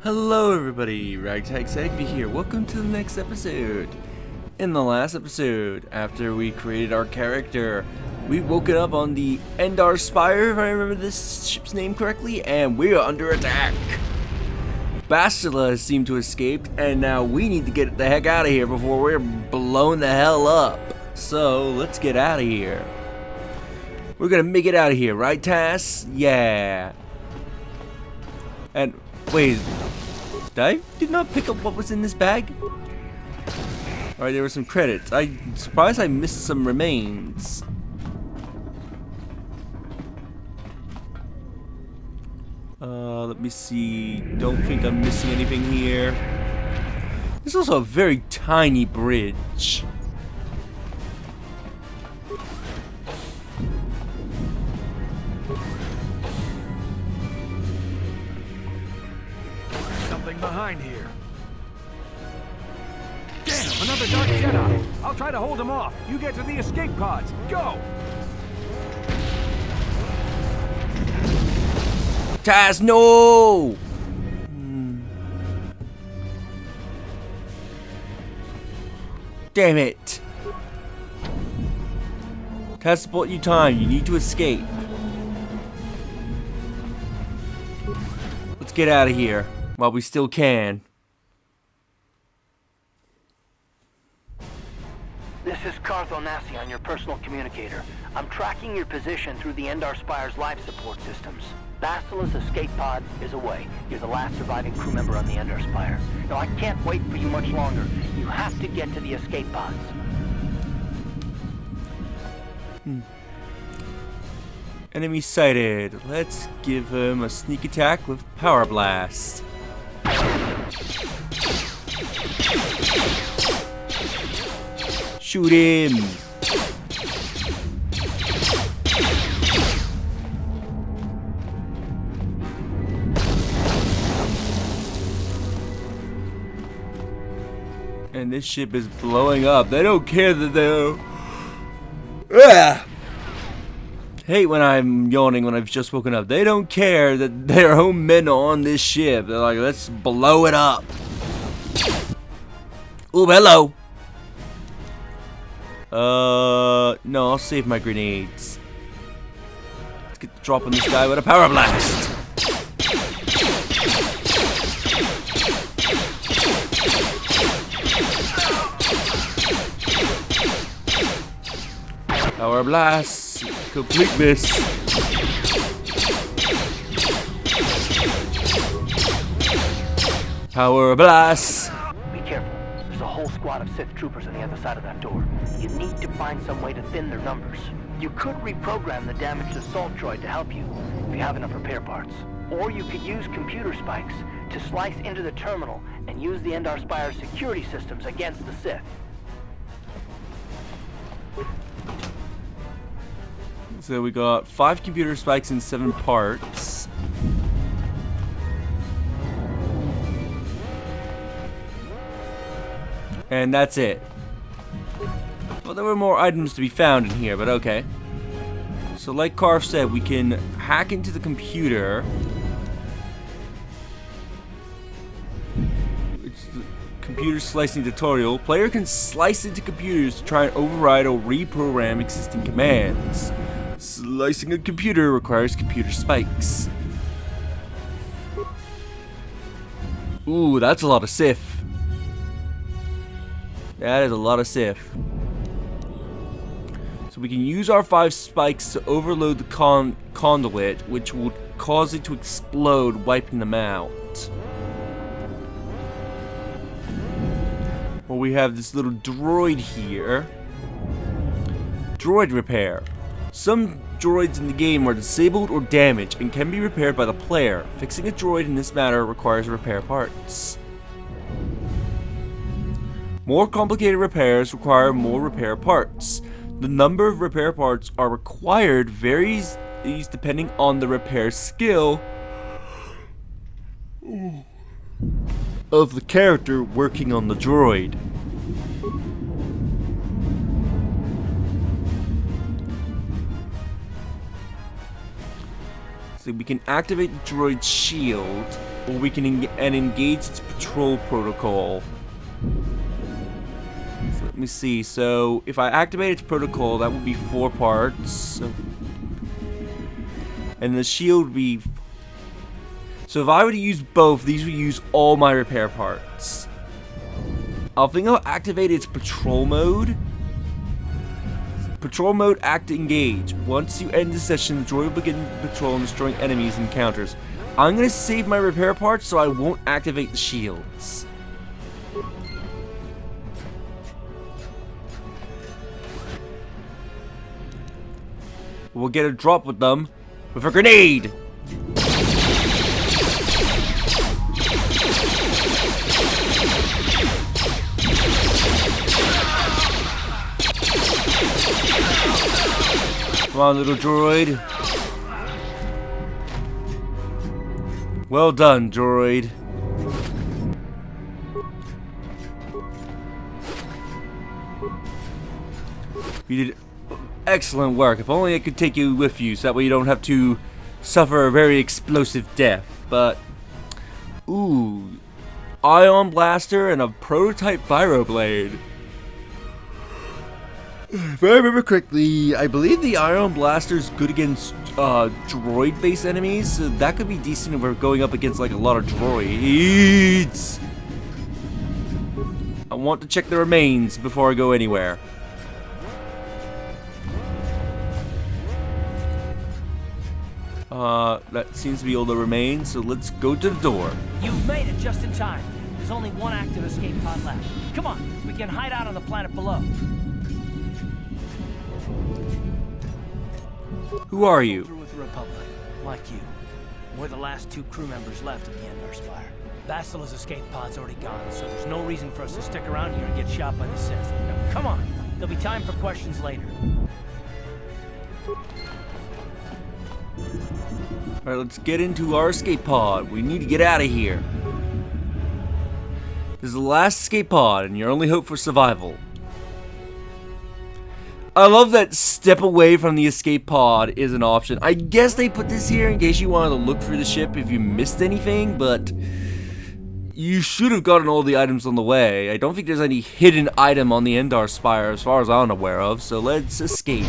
Hello everybody, Ragtag Sagby here. Welcome to the next episode. In the last episode, after we created our character, we woke it up on the Endar Spire, if I remember this ship's name correctly, and we are under attack. Bastila has seemed to have escaped, and now we need to get the heck out of here before we're blown the hell up. So, let's get out of here. We're gonna make it out of here, right, Tass? Yeah. And, wait. I did not pick up what was in this bag. Alright, there were some credits. I'm surprised I missed some remains. Let me see. Don't think I'm missing anything here. There's also a very tiny bridge. Behind here. Damn, another Dark Jedi. I'll try to hold him off. You get to the escape pods. Go! Taz, no! Damn it. Taz, bought you time. You need to escape. Let's get out of here. While we still can. This is Carth on your personal communicator. I'm tracking your position through the Endar Spire's life support systems. Bastila's escape pod is away. You're the last surviving crew member on the Endar Spire. Now, I can't wait for you much longer. You have to get to the escape pods. Enemy sighted. Let's give him a sneak attack with Power Blast. Shoot him! And this ship is blowing up. They don't care that they're... Hate when I'm yawning when I've just woken up. They don't care that their own men are on this ship. They're like, let's blow it up. Ooh, hello. No, I'll save my grenades. Let's get the drop on this guy with a power blast. Power blast. Complete miss. Power blast. Be careful. There's a whole squad of Sith troopers on the other side of that door. You need to find some way to thin their numbers. You could reprogram the damaged assault droid to help you, if you have enough repair parts. Or you could use computer spikes to slice into the terminal and use the Endar Spire security systems against the Sith. So we got 5 computer spikes and 7 parts. And that's it. Well, there were more items to be found in here, but okay. So like Carth said, we can hack into the computer. It's the computer slicing tutorial. Player can slice into computers to try and override or reprogram existing commands. Slicing a computer requires computer spikes. Ooh, that's a lot of Sith. That is a lot of Sith. So we can use our 5 spikes to overload the conduit, which will cause it to explode, wiping them out. Well, we have this little droid here. Droid repair. Some droids in the game are disabled or damaged and can be repaired by the player. Fixing a droid in this manner requires repair parts. More complicated repairs require more repair parts. The number of repair parts are required varies depending on the repair skill of the character working on the droid. So we can activate the droid's shield or we can engage its patrol protocol. So let me see. So if I activate its protocol, that would be 4 parts. And the shield would be... So if I were to use both, these would use all my repair parts. I think I'll activate its patrol mode. Patrol mode, act engage. Once you end the session, the droid will begin patrol and destroying enemies and counters. I'm going to save my repair parts so I won't activate the shields. We'll get a drop with them with a grenade. Come on, little droid. Well done, droid. You did excellent work. If only I could take you with you, so that way you don't have to suffer a very explosive death. But, ooh, ion blaster and a prototype Viroblade. If I remember correctly, I believe the ion blaster is good against droid-based enemies, so that could be decent if we're going up against like a lot of droids. I want to check the remains before I go anywhere. That seems to be all the remains, so let's go to the door. You've made it just in time. There's only one active escape pod left. Come on, we can hide out on the planet below. Who are you? Through with the Republic, like you. We're the last 2 crew members left of the Endar Spire. Bastila's escape pod's already gone, so there's no reason for us to stick around here and get shot by the Sith. Now, come on, there'll be time for questions later. Alright, let's get into our escape pod. We need to get out of here. This is the last escape pod, and your only hope for survival. I love that step away from the escape pod is an option. I guess they put this here in case you wanted to look through the ship if you missed anything, but you should have gotten all the items on the way. I don't think there's any hidden item on the Endar Spire as far as I'm aware of, so let's escape.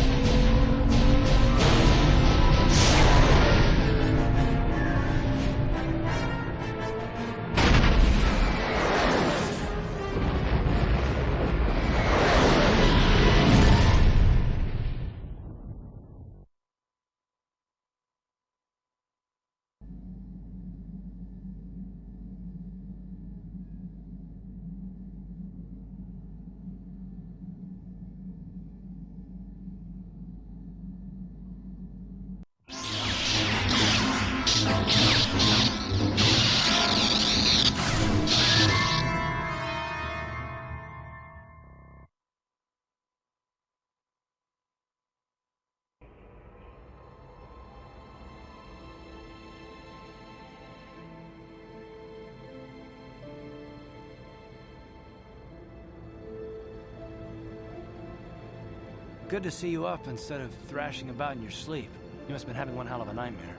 Good to see you up instead of thrashing about in your sleep. You must have been having one hell of a nightmare.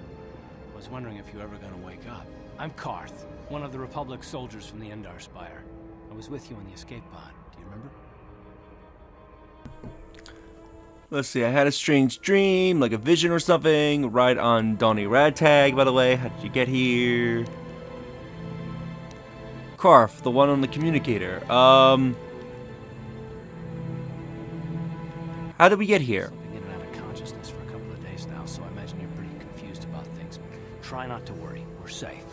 I was wondering if you were ever gonna wake up. I'm Carth, one of the Republic soldiers from the Endar Spire. I was with you in the escape pod. Do you remember? Let's see, I had a strange dream, like a vision or something. Right on Donnie Radtag, by the way. How did you get here? Carth, the one on the communicator. How did we get here? Slipping in and out of consciousness for a couple of days now, so I imagine you're pretty confused about things. Try not to worry. We're safe.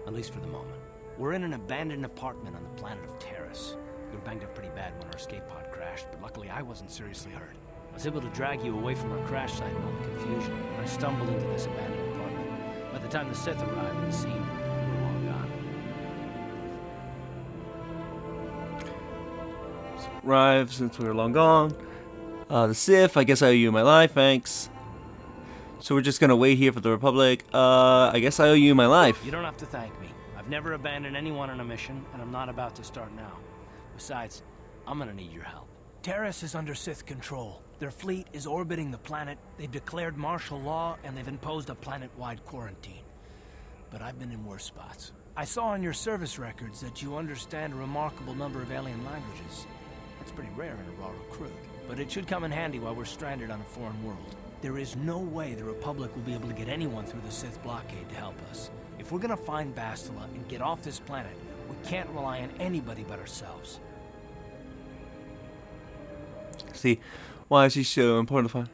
At least for the moment. We're in an abandoned apartment on the planet of Terrace. We were banged up pretty bad when our escape pod crashed, but luckily I wasn't seriously hurt. I was able to drag you away from our crash site in all the confusion, and I stumbled into this abandoned apartment. By the time the Sith arrived at the scene, we were long gone. Arrived since we were long gone. The Sith, I guess I owe you my life, thanks. So we're just gonna wait here for the Republic. I guess I owe you my life. You don't have to thank me. I've never abandoned anyone on a mission, and I'm not about to start now. Besides, I'm gonna need your help. Terrace is under Sith control. Their fleet is orbiting the planet, they've declared martial law, and they've imposed a planet-wide quarantine. but I've been in worse spots. I saw on your service records that you understand a remarkable number of alien languages. That's pretty rare in a raw recruit, but it should come in handy while we're stranded on a foreign world. There is no way the Republic will be able to get anyone through the Sith blockade to help us. If we're gonna find Bastila and get off this planet, we can't rely on anybody but ourselves. See, why is he so important to find?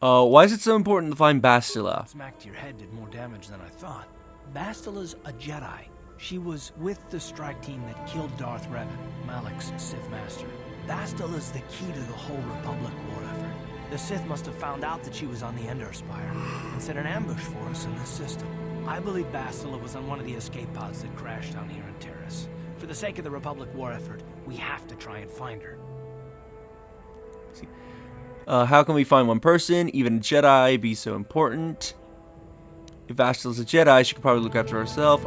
Why is it so important to find Bastila? Smack to your head did more damage than I thought. Bastila's a Jedi. She was with the strike team that killed Darth Revan, Malak's Sith master. Bastila's the key to the whole Republic war effort. The Sith must have found out that she was on the Endar Spire and set an ambush for us in this system. I believe Bastila was on one of the escape pods that crashed down here in Terrace. For the sake of the Republic war effort, we have to try and find her. How can we find one person, even a Jedi, be so important? If Bastila's a Jedi, she could probably look after herself.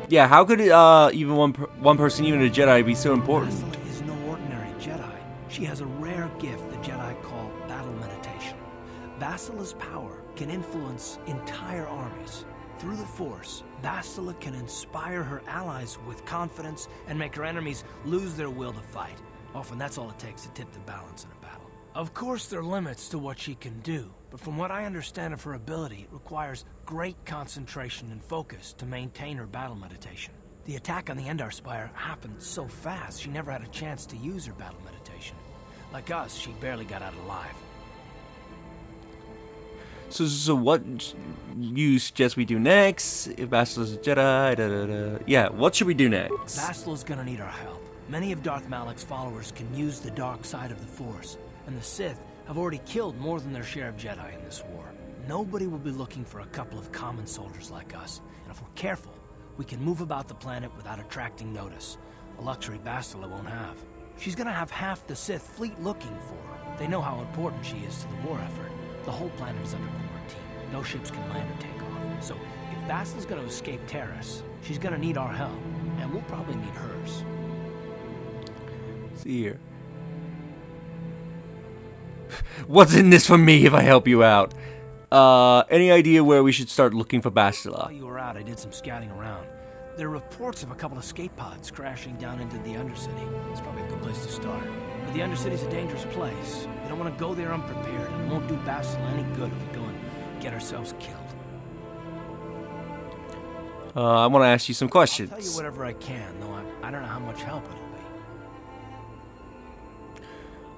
Yeah, how could even one person, even a Jedi, be so important? Bastila is no ordinary Jedi. She has a rare gift the Jedi call battle meditation. Bastila's power can influence entire armies. Through the Force, Bastila can inspire her allies with confidence and make her enemies lose their will to fight. Often that's all it takes to tip the balance in a battle. Of course there are limits to what she can do, but from what I understand of her ability, it requires great concentration and focus to maintain her battle meditation. The attack on the Endar Spire happened so fast, she never had a chance to use her battle meditation. Like us, she barely got out alive. So what you suggest we do next? If Bastila's a Jedi, yeah, what should we do next? Bastila's gonna need our help. Many of Darth Malak's followers can use the dark side of the Force, and the Sith have already killed more than their share of Jedi in this war. Nobody will be looking for a couple of common soldiers like us, and if we're careful, we can move about the planet without attracting notice, a luxury Bastila won't have. She's gonna have half the Sith fleet looking for her. They know how important she is to the war effort. The whole planet is under quarantine. No ships can land or take off. So if Bastila's gonna escape Terrace, she's gonna need our help, and we'll probably need hers. See here. What's in this for me if I help you out? Any idea where we should start looking for Bastila? While you were out, I did some scouting around. There are reports of a couple of escape pods crashing down into the Undercity. It's probably a good place to start. But the Undercity's a dangerous place. We don't want to go there unprepared, and it won't do Bastila any good if we go and get ourselves killed. I want to ask you some questions. I'll tell you whatever I can, though I don't know how much help it'll be.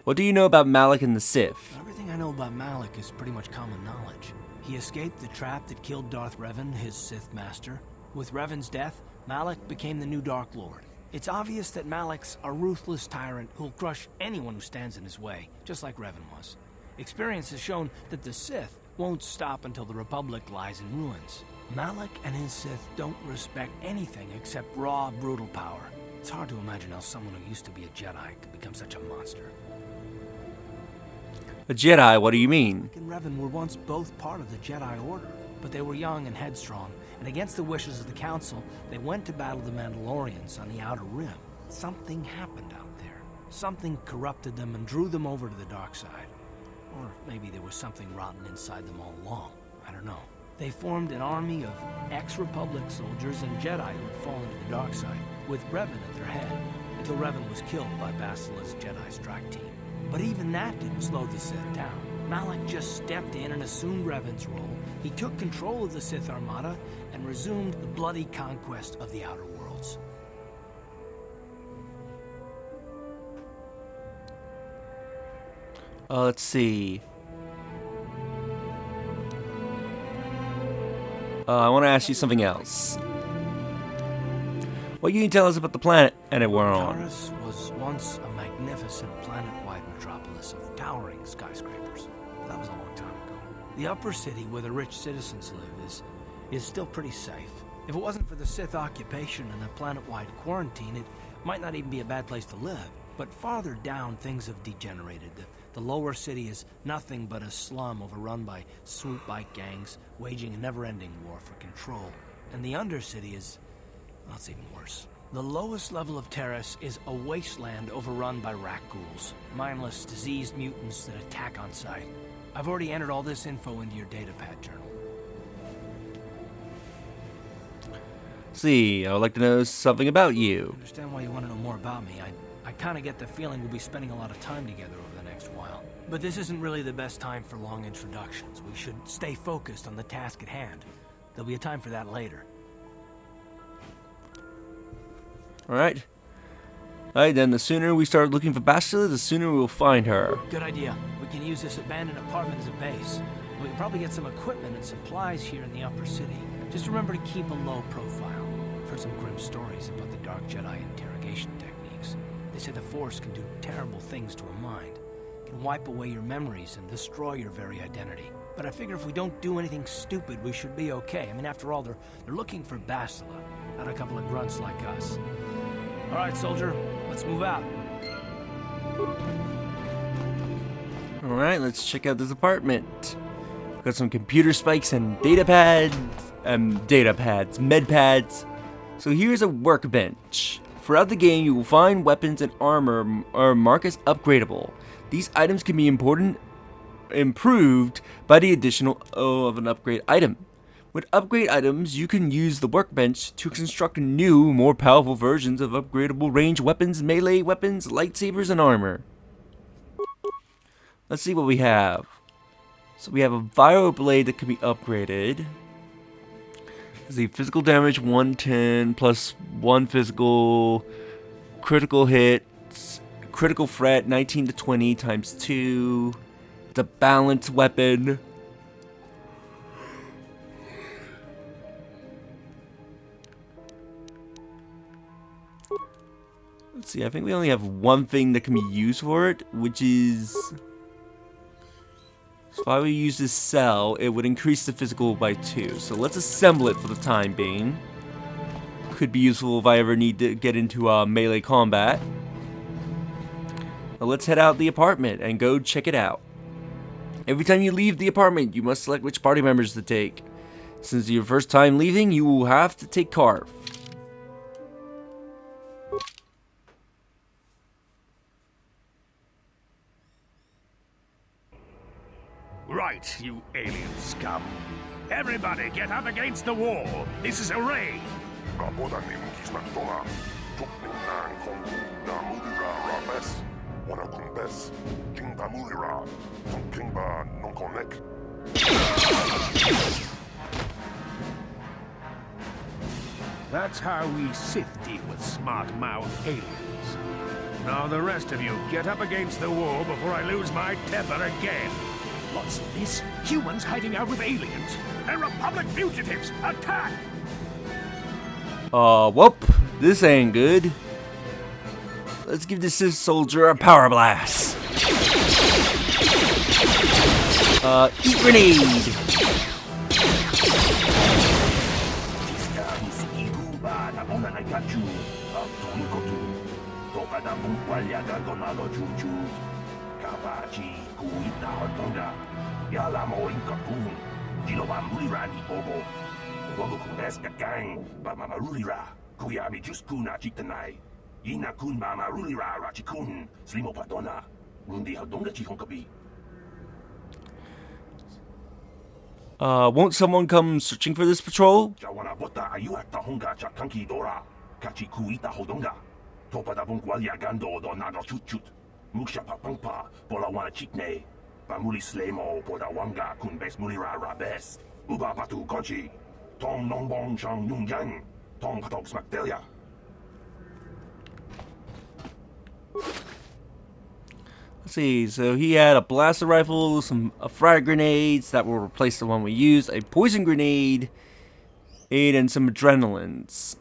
What do you know about Malak and the Sith? Everything I know about Malak is pretty much common knowledge. He escaped the trap that killed Darth Revan, his Sith master. With Revan's death, Malak became the new Dark Lord. It's obvious that Malak's a ruthless tyrant who'll crush anyone who stands in his way, just like Revan was. Experience has shown that the Sith won't stop until the Republic lies in ruins. Malak and his Sith don't respect anything except raw, brutal power. It's hard to imagine how someone who used to be a Jedi could become such a monster. A Jedi? What do you mean? Malak and Revan were once both part of the Jedi Order, but they were young and headstrong, and against the wishes of the Council, they went to battle the Mandalorians on the Outer Rim. Something happened out there. Something corrupted them and drew them over to the dark side. Or maybe there was something rotten inside them all along. I don't know. They formed an army of ex-Republic soldiers and Jedi who had fallen to the dark side, with Revan at their head, until Revan was killed by Bastila's Jedi strike team. But even that didn't slow the Sith down. Malak just stepped in and assumed Revan's role. He took control of the Sith Armada and resumed the bloody conquest of the Outer Worlds. Let's see. I want to ask you something else. What can you tell us about the planet and it we're on? Taurus was once a magnificent planet-wide metropolis of towering skyscrapers. But that was a long time ago. The upper city where the rich citizens live is still pretty safe. If it wasn't for the Sith occupation and the planet-wide quarantine, it might not even be a bad place to live. But farther down, things have degenerated. The lower city is nothing but a slum overrun by swoop bike gangs, waging a never-ending war for control. And the undercity is... well, it's even worse. The lowest level of Terrace is a wasteland overrun by rat ghouls, mindless, diseased mutants that attack on sight. I've already entered all this info into your datapad journal. See, I would like to know something about I you. understand why you want to know more about me. I kind of get the feeling we'll be spending a lot of time together over the next while. But this isn't really the best time for long introductions. We should stay focused on the task at hand. There'll be a time for that later. Alright. Alright, then the sooner we start looking for Bastila, the sooner we'll find her. Good idea. We can use this abandoned apartment as a base. We can probably get some equipment and supplies here in the upper city. Just remember to keep a low profile. I've heard some grim stories about the Dark Jedi interrogation techniques. They say the Force can do terrible things to a mind. It can wipe away your memories and destroy your very identity. But I figure if we don't do anything stupid, we should be okay. I mean, after all, they're looking for Bastila, not a couple of grunts like us. All right, soldier, let's move out. Alright, let's check out this apartment. Got some computer spikes and data pads, med pads. So here's a workbench. Throughout the game, you will find weapons and armor marked as upgradable. These items can be improved by the additional of an upgrade item. With upgrade items, you can use the workbench to construct new, more powerful versions of upgradable range weapons, melee weapons, lightsabers, and armor. Let's see what we have. So we have a viral blade that can be upgraded. The physical damage 110 plus 1 physical, critical hits, critical threat 19 to 20 times 2. The balanced weapon. Let's see, I think we only have one thing that can be used for it, which is... So if I would use this cell, it would increase the physical by 2. So let's assemble it for the time being. Could be useful if I ever need to get into melee combat. Now let's head out the apartment and go check it out. Every time you leave the apartment, you must select which party members to take. Since it's your first time leaving, you will have to take Carth. Right, you alien scum. Everybody get up against the wall. This is a raid. That's how we Sith deal with smart-mouthed aliens. Now the rest of you, get up against the wall before I lose my temper again. What's this? Humans hiding out with aliens? They're Republic fugitives! Attack! Whoop. This ain't good. Let's give this Sith soldier a power blast. Eat grenade! Won't someone come searching for this patrol? Let's see, so he had a blaster rifle, some frag grenades that will replace the one we used, a poison grenade, and some adrenalines.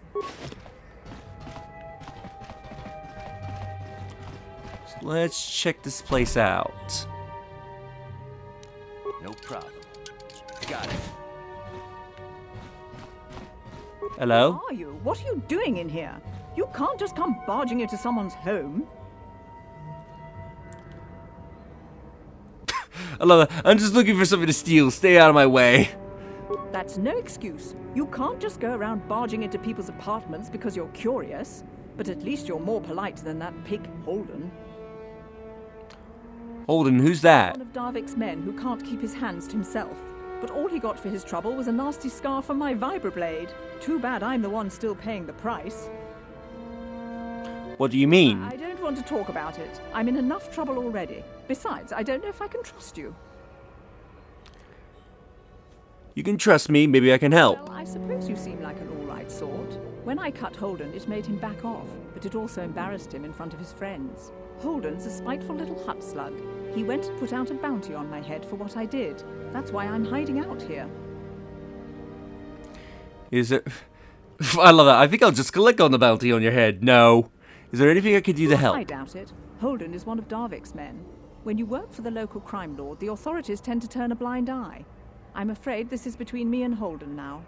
So let's check this place out. No problem. Got it. Hello? Who are you? What are you doing in here? You can't just come barging into someone's home. I love that. I'm just looking for something to steal. Stay out of my way. That's no excuse. You can't just go around barging into people's apartments because you're curious. But at least you're more polite than that pig Holden. Holden, who's that? One of Darvik's men who can't keep his hands to himself. but all he got for his trouble was a nasty scar from my vibroblade. Too bad I'm the one still paying the price. What do you mean? I don't want to talk about it. I'm in enough trouble already. Besides, I don't know if I can trust you. You can trust me, maybe I can help. Well, I suppose you seem like an all-right sort. When I cut Holden, it made him back off, but it also embarrassed him in front of his friends. Holden's a spiteful little hut slug. He went and put out a bounty on my head for what I did. That's why I'm hiding out here. Is it... I love that. I think I'll just click on the bounty on your head. No. Is there anything I could do to help? I doubt it. Holden is one of Darvik's men. When you work for the local crime lord, the authorities tend to turn a blind eye. I'm afraid this is between me and Holden now.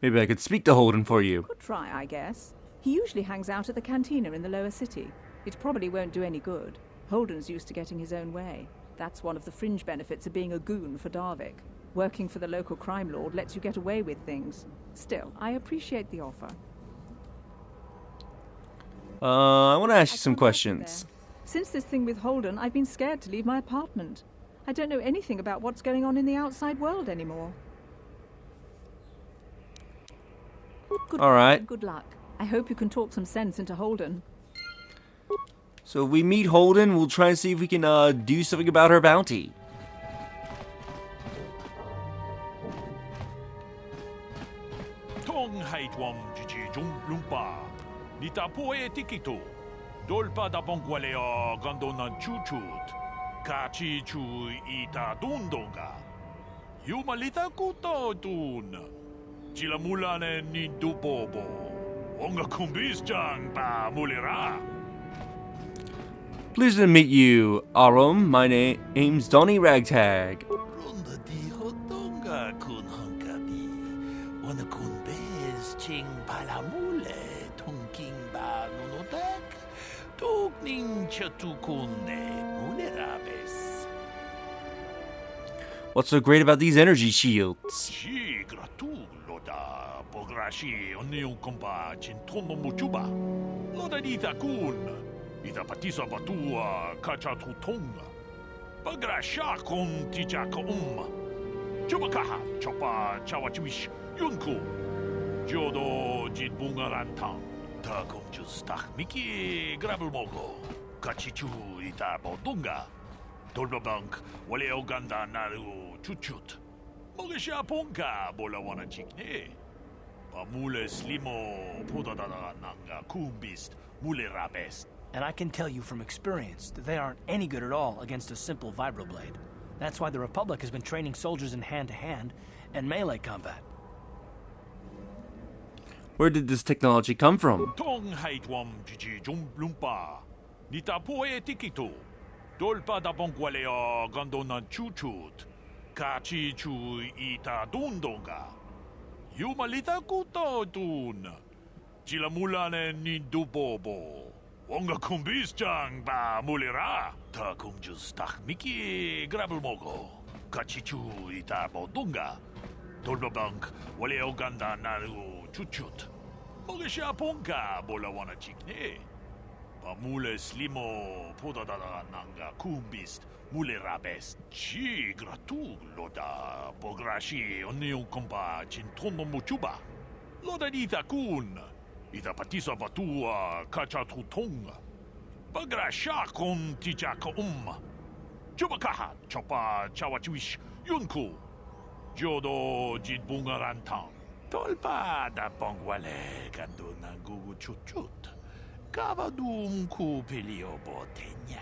Maybe I could speak to Holden for you. Could try, I guess. He usually hangs out at the cantina in the lower city. It probably won't do any good. Holden's used to getting his own way. That's one of the fringe benefits of being a goon for Darvik. Working for the local crime lord lets you get away with things. Still, I appreciate the offer. I want to ask you some I can't help you questions. there. Since this thing with Holden, I've been scared to leave my apartment. I don't know anything about what's going on in the outside world anymore. Good All right. Good luck. I hope you can talk some sense into Holden. So if we meet Holden, we'll try and see if we can do something about her bounty. Tong haitwam jiji jum lumpa. Nita poe tikito. Dolpa da bongwaleo gondona chuchut. Kachi chu ita dundonga. Yumalita kuto dun. Chilamulane ni dubobo. Onga kumbis jang ba mulira. Pleased to meet you, Arum. My name's Donnie Ragtag. Runda di hotonga kun hankabi. Wana kun bez ching palamule tongking ba nunodak. Tokning chatukune mulerabes. What's so great about these energy shields? Chi gratu loda pograshi onion komba chintono muchuba. Loda dita kun. Ita patisa batua kacha tutonga. Pagrasha kon tijaka Chubakaha chopa chawachiwish yunku. Jodo jitbunga lantang. Ta komjus tak miki grabel mogo. Kachichu ita bodunga. Dolbabank wale oganda naru chuchut. Mogesha ponka bola wana chikne. Pamule slimo podadada nanga kumbist mule rabest. And I can tell you from experience that they aren't any good at all against a simple vibroblade. That's why the Republic has been training soldiers in hand-to-hand and melee combat. Where did this technology come from? Tong haitwam jiji jum lumpa. Nita poe tikito. Dolpa da bongwaleo gondona chuchut. Kachi chu ita dundonga. Yumalita kuto dun. Chilamulane ni dubobo. Onga kumbis jang ba mulira. Ta kumjus tak miki grabel mogo. Kachichu ita bodunga. Dolbabank wale oganda naru chuchut. Mogesha ponka bola wana chikne. Pamule slimo podadada nanga kumbist mule rabest. Chi gratu loda pograshi onion komba chintono muchuba. Loda dita kun. Ita patisa batua kacha tutonga. Pagrasha kon tijaka Chubakaha chopa chawachiwish yunku. Jodo jitbunga lantang. Tolpa da pongwale ganduna gugu chuchut. Kavadum ku pelio botenya.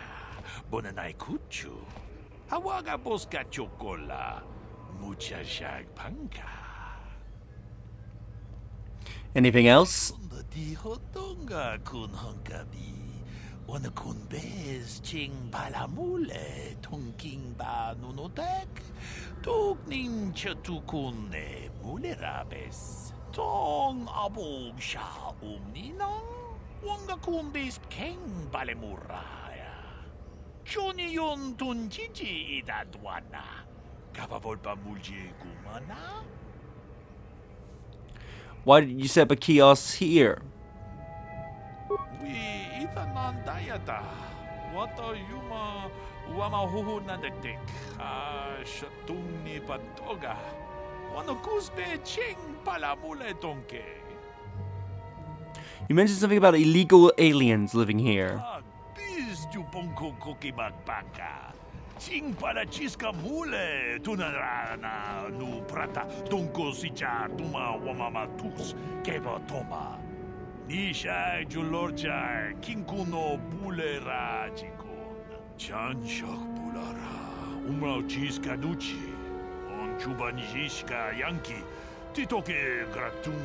Bonanai kuchu. Hawaga boska chokola. Mucha shag panka. Anything else? Di hotonga kun hankabi. Wana kun bez ching palamule tongking ba nunodak. Tokning chatukune mulerabes. Tong abog sha umninang. Wanga kun bez keng balemuraya. Choni yon tunjiji idadwana. Kapabolpa mulje gumana. Why did you set up a kiosk here? We itanandayata. Wata yuma Wamahuhu nadekdek. Shatungni patoga. Wanakuzbe ching palamule donke. You mentioned something about illegal aliens living here. Biz du bonko koki bakbaka. Ching pala chiska mule tunarana nu prata donko sija tuma wamamatus keba toma. Nisha julorja kinkuno bulera jikon. Chanshak bulara. Umrao chiska duchi. On chubanishka yanki. Titoke gratum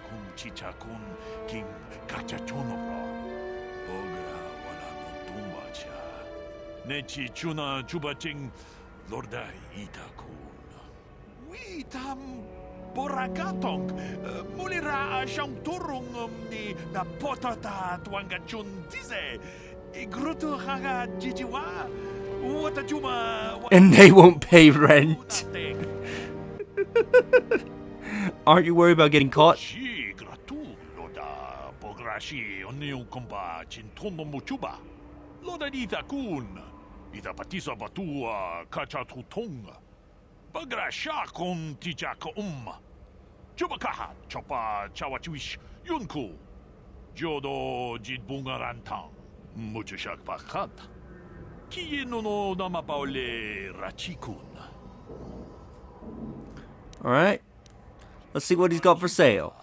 kun chichakun king kachachonobra. Bogra wala no tumbacha. Nechi chuna chubaching lorda itakun. Witam boragatong mulira siyang turong ni na potata tuangachun dize. Igruto haga jijiwa. Watachuma. And they won't pay rent. Aren't you worried about getting caught? Shi gratu loda bograshi onion komba chintono muchuba. Loda dita kun. Ida patisa batua kachatutonga. Bagrasha kon tijaka Chubakaha chopa chawachuish yunku. Jodo jidbungarantang. Muchushak bakat. Kieno no namapaole rachikun. Alright. Let's see what he's got for sale.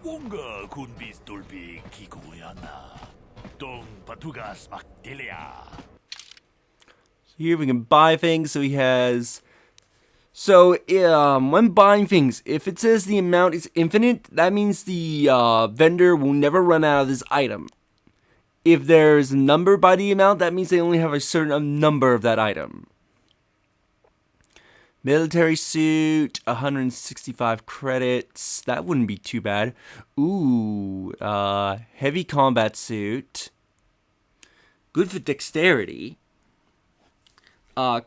Wonga kun bis dolbi kikuyana. Dong patugas makdelia. Here we can buy things. So he has. So when buying things, if it says the amount is infinite, that means the vendor will never run out of this item. If there's a number by the amount, that means they only have a certain number of that item. Military suit, 165 credits. That wouldn't be too bad. Ooh, heavy combat suit. Good for dexterity.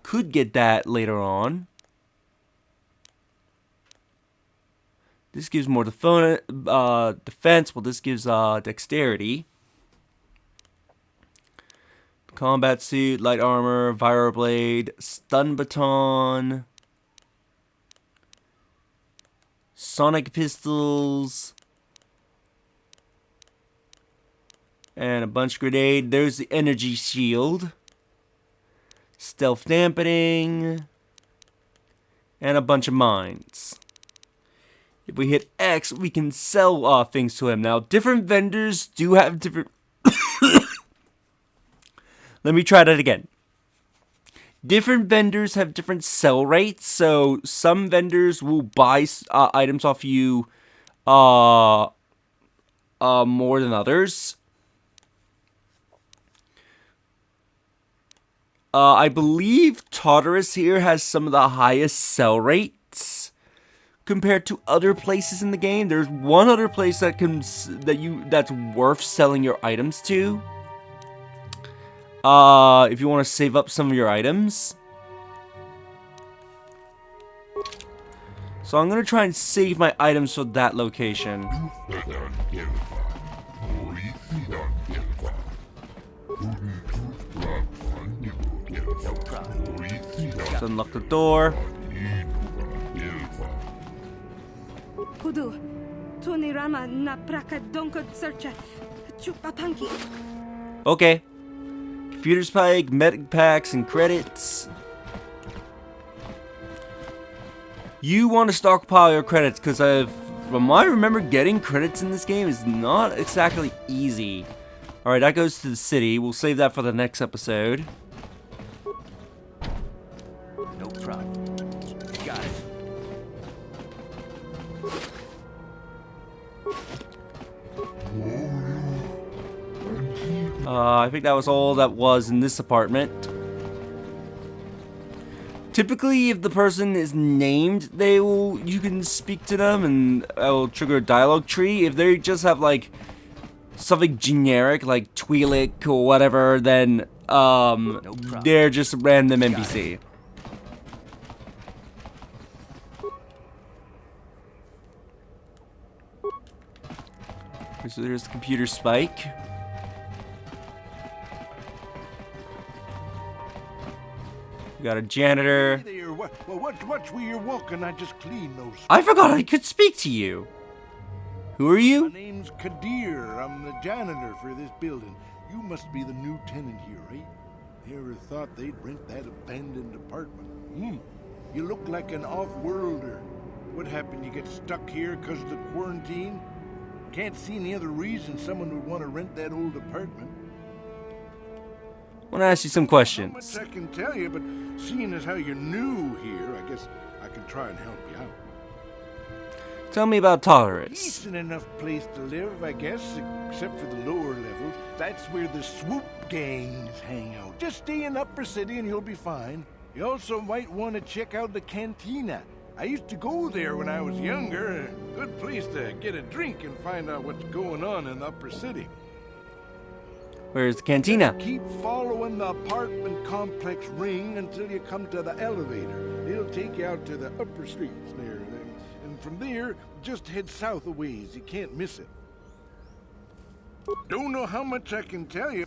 Could get that later on. This gives more defense, while this gives dexterity. Combat suit, light armor, viro blade, stun baton, sonic pistols, and a bunch of grenade. There's the energy shield, stealth dampening, and a bunch of mines. If we hit X, we can sell things to him. Now, different vendors do have different... Let me try that again. Different vendors have different sell rates, so some vendors will buy items off you more than others. I believe Tartarus here has some of the highest sell rates compared to other places in the game. There's one other place that's worth selling your items to. If you want to save up some of your items. So I'm going to try and save my items for that location. Let's unlock the door. Kudu, Tunirama na praka donko searcha chupapanki. Okay. Computer spike, medic packs, and credits. You want to stockpile your credits, because from what I remember, getting credits in this game is not exactly easy. Alright, that goes to the city. We'll save that for the next episode. No problem. Got it. I think that was all that was in this apartment. Typically, if the person is named, you can speak to them and it will trigger a dialogue tree. If they just have like something generic like Twi'lek or whatever, then they're just a random NPC. So there's the computer spike. We got a janitor. Hey there, watch where you're walking. I just cleaned those. I forgot I could speak to you. Who are My you? name's Kadir. I'm the janitor for this building. You must be the new tenant here, right? Never thought they'd rent that abandoned apartment. You look like an off-worlder. What happened? You get stuck here because of the quarantine? Can't see any other reason someone would want to rent that old apartment. I want to ask you some Not questions. much I can tell you, but seeing as how you're new here, I guess I can try and help you out. Tell me about Tartarus. Decent enough place to live, I guess, except for the lower levels. That's where the swoop gangs hang out. Just stay in Upper City and you'll be fine. You also might want to check out the cantina. I used to go there when I was younger. A good place to get a drink and find out what's going on in the Upper City. Where's the cantina? Keep following the apartment complex ring until you come to the elevator. It'll take you out to the upper streets there. And from there, just head south a ways. You can't miss it. Don't know how much I can tell you.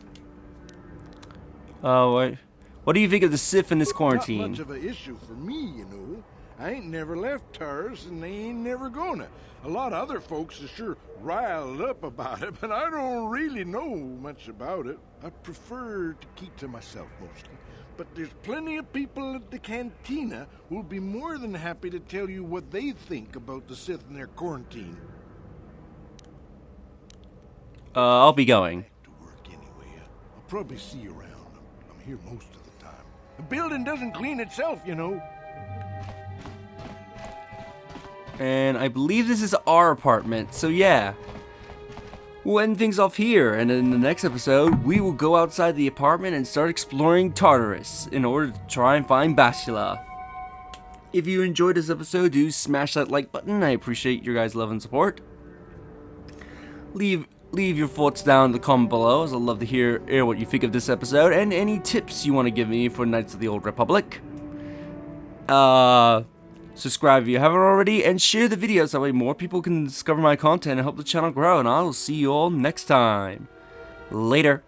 What do you think of the Sith in this Not quarantine? much of an issue for me, you know. I ain't never left Tars, and they ain't never gonna. A lot of other folks are sure riled up about it, but I don't really know much about it. I prefer to keep to myself mostly. But there's plenty of people at the cantina who'll be more than happy to tell you what they think about the Sith and their quarantine. I'll be going. Back to work anyway. I'll probably see you around. I'm here most of the time. The building doesn't clean itself, you know. And I believe this is our apartment, so yeah. We'll end things off here, and in the next episode, we will go outside the apartment and start exploring Tartarus in order to try and find Bastila. If you enjoyed this episode, do smash that like button. I appreciate your guys' love and support. Leave your thoughts down in the comment below, as I'd love to hear what you think of this episode, and any tips you want to give me for Knights of the Old Republic. Subscribe if you haven't already, and share the videos, that way more people can discover my content and help the channel grow, and I will see you all next time. Later.